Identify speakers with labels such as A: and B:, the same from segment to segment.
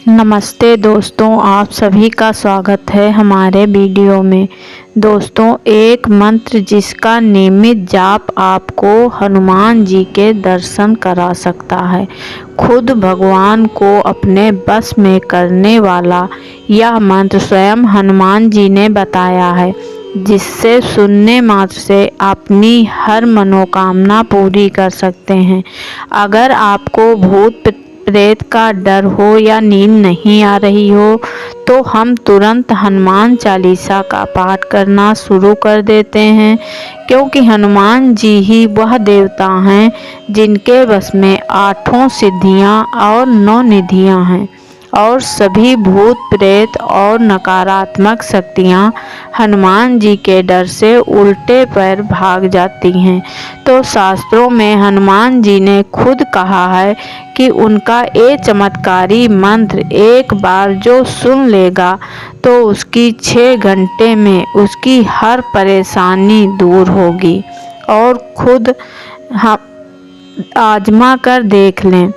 A: नमस्ते दोस्तों, आप सभी का स्वागत है हमारे वीडियो में। दोस्तों, एक मंत्र जिसका नियमित जाप आपको हनुमान जी के दर्शन करा सकता है। खुद भगवान को अपने बस में करने वाला यह मंत्र स्वयं हनुमान जी ने बताया है, जिससे सुनने मात्र से अपनी हर मनोकामना पूरी कर सकते हैं। अगर आपको भूत प्रेत का डर हो या नींद नहीं आ रही हो, तो हम तुरंत हनुमान चालीसा का पाठ करना शुरू कर देते हैं, क्योंकि हनुमान जी ही वह देवता हैं जिनके बस में 8 सिद्धियां और 9 निधियां हैं, और सभी भूत प्रेत और नकारात्मक शक्तियां हनुमान जी के डर से उल्टे पैर भाग जाती हैं। तो शास्त्रों में हनुमान जी ने खुद कहा है कि उनका ये चमत्कारी मंत्र एक बार जो सुन लेगा तो उसकी 6 घंटे में उसकी हर परेशानी दूर होगी। और खुद आजमा कर देख लें।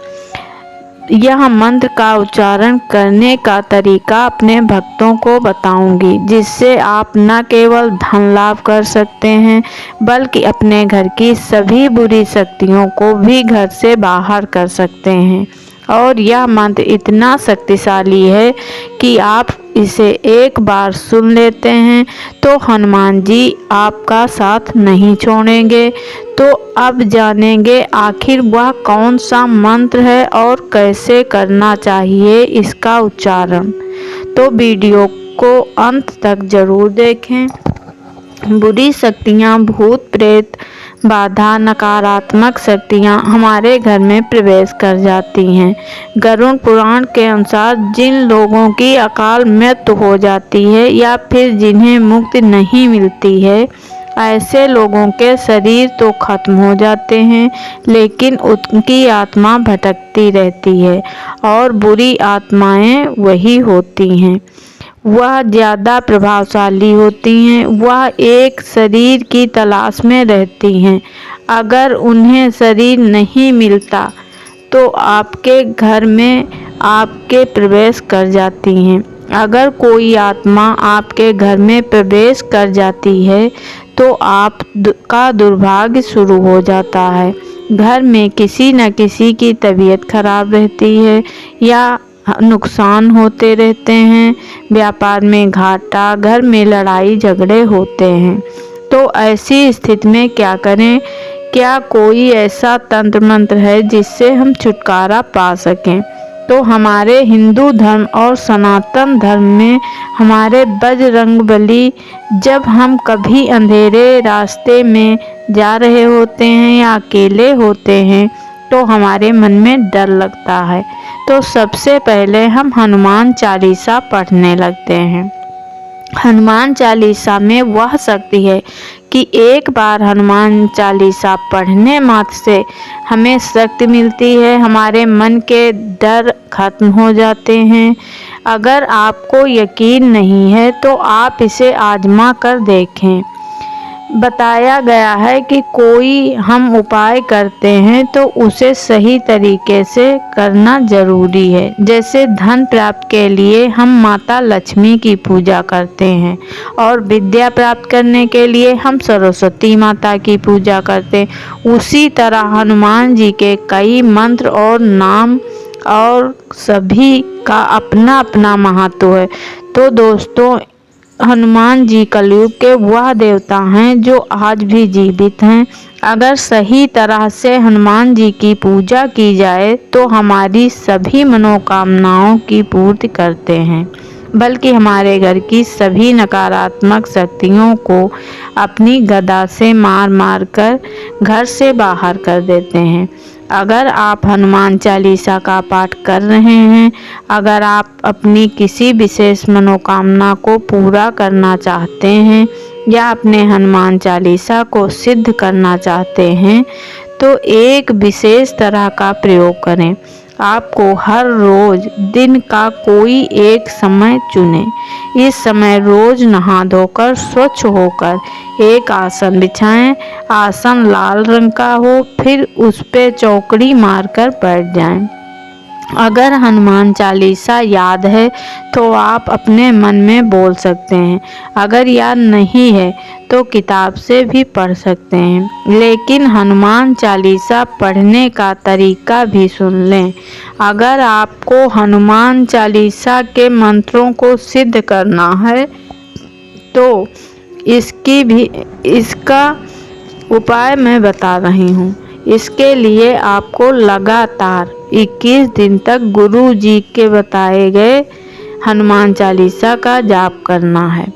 A: यह मंत्र का उच्चारण करने का तरीका अपने भक्तों को बताऊंगी, जिससे आप न केवल धन लाभ कर सकते हैं, बल्कि अपने घर की सभी बुरी शक्तियों को भी घर से बाहर कर सकते हैं। और यह मंत्र इतना शक्तिशाली है कि आप इसे एक बार सुन लेते हैं तो हनुमान जी आपका साथ नहीं छोड़ेंगे। तो अब जानेंगे आखिर वह कौन सा मंत्र है और कैसे करना चाहिए इसका उच्चारण। तो वीडियो को अंत तक जरूर देखें। बुरी शक्तियाँ, भूत प्रेत, बाधा, नकारात्मक शक्तियाँ हमारे घर में प्रवेश कर जाती हैं। गरुड़ पुराण के अनुसार जिन लोगों की अकाल मृत्यु हो जाती है या फिर जिन्हें मुक्ति नहीं मिलती है, ऐसे लोगों के शरीर तो खत्म हो जाते हैं, लेकिन उनकी आत्मा भटकती रहती है, और बुरी आत्माएं वही होती हैं। वह ज़्यादा प्रभावशाली होती हैं। वह एक शरीर की तलाश में रहती हैं। अगर उन्हें शरीर नहीं मिलता तो आपके घर में आपके प्रवेश कर जाती हैं। अगर कोई आत्मा आपके घर में प्रवेश कर जाती है तो आपका दुर्भाग्य शुरू हो जाता है। घर में किसी न किसी की तबीयत खराब रहती है या नुकसान होते रहते हैं, व्यापार में घाटा, घर में लड़ाई झगड़े होते हैं। तो ऐसी स्थिति में क्या करें? क्या कोई ऐसा तंत्र मंत्र है जिससे हम छुटकारा पा सकें? तो हमारे हिंदू धर्म और सनातन धर्म में हमारे बजरंगबली, जब हम कभी अंधेरे रास्ते में जा रहे होते हैं या अकेले होते हैं तो हमारे मन में डर लगता है, तो सबसे पहले हम हनुमान चालीसा पढ़ने लगते हैं। हनुमान चालीसा में वह शक्ति है कि एक बार हनुमान चालीसा पढ़ने मात्र से हमें शक्ति मिलती है, हमारे मन के डर खत्म हो जाते हैं। अगर आपको यकीन नहीं है तो आप इसे आजमा कर देखें। बताया गया है कि कोई हम उपाय करते हैं तो उसे सही तरीके से करना जरूरी है। जैसे धन प्राप्त के लिए हम माता लक्ष्मी की पूजा करते हैं, और विद्या प्राप्त करने के लिए हम सरस्वती माता की पूजा करते हैं, उसी तरह हनुमान जी के कई मंत्र और नाम और सभी का अपना अपना महत्व है। तो दोस्तों, हनुमान जी कलयुग के वह देवता हैं जो आज भी जीवित हैं। अगर सही तरह से हनुमान जी की पूजा की जाए तो हमारी सभी मनोकामनाओं की पूर्ति करते हैं, बल्कि हमारे घर की सभी नकारात्मक शक्तियों को अपनी गदा से मार मार कर घर से बाहर कर देते हैं। अगर आप हनुमान चालीसा का पाठ कर रहे हैं, अगर आप अपनी किसी विशेष मनोकामना को पूरा करना चाहते हैं या अपने हनुमान चालीसा को सिद्ध करना चाहते हैं, तो एक विशेष तरह का प्रयोग करें। आपको हर रोज दिन का कोई एक समय चुनें। इस समय रोज नहा धोकर स्वच्छ होकर एक आसन बिछाएं। आसन लाल रंग का हो, फिर उस पे चौकड़ी मारकर बैठ जाएं। अगर हनुमान चालीसा याद है तो आप अपने मन में बोल सकते हैं। अगर याद नहीं है तो किताब से भी पढ़ सकते हैं। लेकिन हनुमान चालीसा पढ़ने का तरीका भी सुन लें। अगर आपको हनुमान चालीसा के मंत्रों को सिद्ध करना है तो इसका उपाय मैं बता रही हूँ। इसके लिए आपको लगातार 21 दिन तक गुरु जी के बताए गए हनुमान चालीसा का जाप करना है।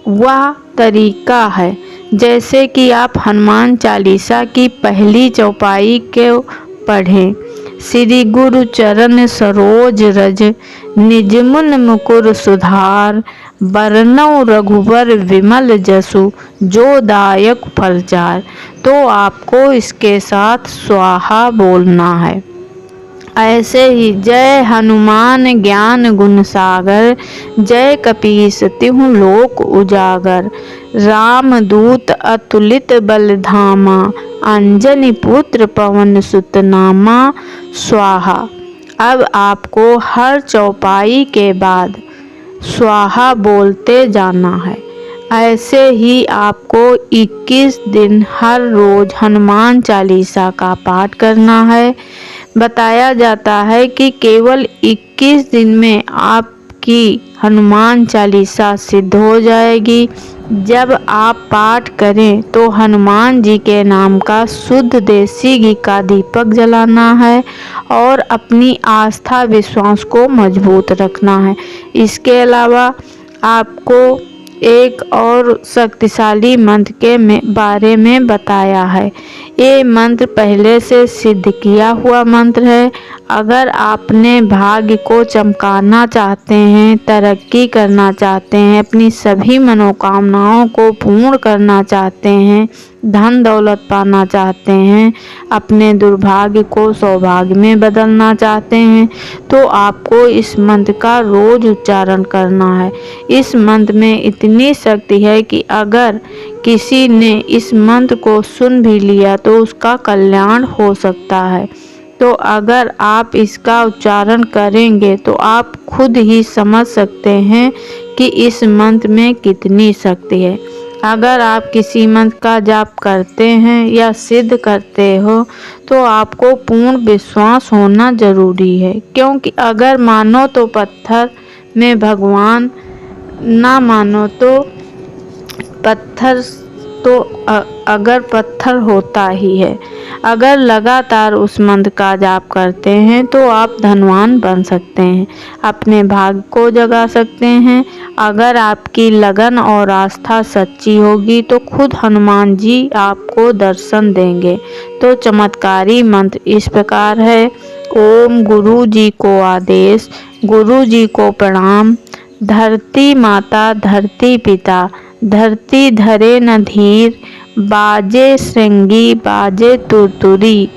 A: वह तरीका है जैसे कि आप हनुमान चालीसा की पहली चौपाई को पढ़ें। श्री गुरु चरण सरोज रज, निजमुन मुकुर सुधार, बरनउँ रघुबर विमल जसु, जो दायक फलचार। तो आपको इसके साथ स्वाहा बोलना है। ऐसे ही जय हनुमान ज्ञान गुण सागर, जय कपीस तिहुँ लोक उजागर, रामदूत अतुलित बल धामा, अंजनी पुत्र पवन सुत नामा। स्वाहा। अब आपको हर चौपाई के बाद स्वाहा बोलते जाना है। ऐसे ही आपको 21 दिन हर रोज हनुमान चालीसा का पाठ करना है। बताया जाता है कि केवल 21 दिन में आपकी हनुमान चालीसा सिद्ध हो जाएगी। जब आप पाठ करें तो हनुमान जी के नाम का शुद्ध देसी घी का दीपक जलाना है और अपनी आस्था विश्वास को मजबूत रखना है। इसके अलावा आपको एक और शक्तिशाली मंत्र के बारे में बताया है। ये मंत्र पहले से सिद्ध किया हुआ मंत्र है। अगर आपने भाग्य को चमकाना चाहते हैं, तरक्की करना चाहते हैं, अपनी सभी मनोकामनाओं को पूर्ण करना चाहते हैं, धन दौलत पाना चाहते हैं, अपने दुर्भाग्य को सौभाग्य में बदलना चाहते हैं, तो आपको इस मंत्र का रोज उच्चारण करना है। इस मंत्र में इतनी शक्ति है कि अगर किसी ने इस मंत्र को सुन भी लिया तो उसका कल्याण हो सकता है। तो अगर आप इसका उच्चारण करेंगे तो आप खुद ही समझ सकते हैं कि इस मंत्र में कितनी शक्ति है। अगर आप किसी मंत्र का जाप करते हैं या सिद्ध करते हो तो आपको पूर्ण विश्वास होना जरूरी है, क्योंकि अगर मानो तो पत्थर में भगवान, ना मानो तो पत्थर तो अगर पत्थर होता ही है। अगर लगातार उस मंत्र का जाप करते हैं तो आप धनवान बन सकते हैं, अपने भाग्य को जगा सकते हैं। अगर आपकी लगन और आस्था सच्ची होगी तो खुद हनुमान जी आपको दर्शन देंगे। तो चमत्कारी मंत्र इस प्रकार है। ओम गुरु जी को आदेश, गुरु जी को प्रणाम, धरती माता धरती पिता, धरती धरे न धीर, बाजे श्रृंगी बाजे तुरतुरी,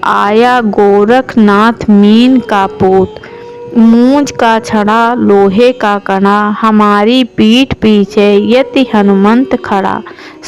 A: आया गोरखनाथ मीन का पूत, मूंज का छड़ा लोहे का कड़ा, हमारी पीठ पीछे यति हनुमंत खड़ा,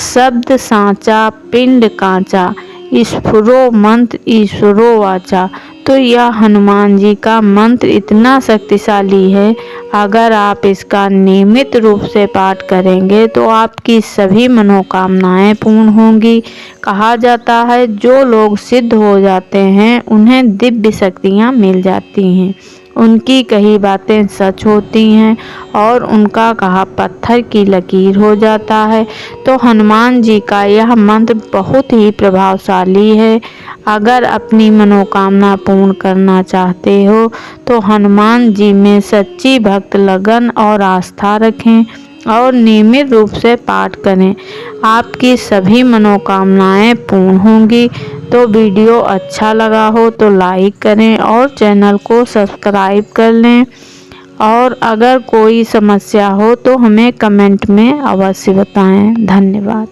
A: शब्द साचा पिंड कांचा, स्फुरो मंत्र ईश्वरो वाचा। तो यह हनुमान जी का मंत्र इतना शक्तिशाली है, अगर आप इसका नियमित रूप से पाठ करेंगे तो आपकी सभी मनोकामनाएं पूर्ण होंगी। कहा जाता है जो लोग सिद्ध हो जाते हैं उन्हें दिव्य शक्तियां मिल जाती हैं, उनकी कही बातें सच होती हैं और उनका कहा पत्थर की लकीर हो जाता है। तो हनुमान जी का यह मंत्र बहुत ही प्रभावशाली है। अगर अपनी मनोकामना पूर्ण करना चाहते हो तो हनुमान जी में सच्ची भक्त लगन और आस्था रखें और नियमित रूप से पाठ करें, आपकी सभी मनोकामनाएं पूर्ण होंगी। तो वीडियो अच्छा लगा हो तो लाइक करें और चैनल को सब्सक्राइब कर लें, और अगर कोई समस्या हो तो हमें कमेंट में अवश्य बताएं। धन्यवाद।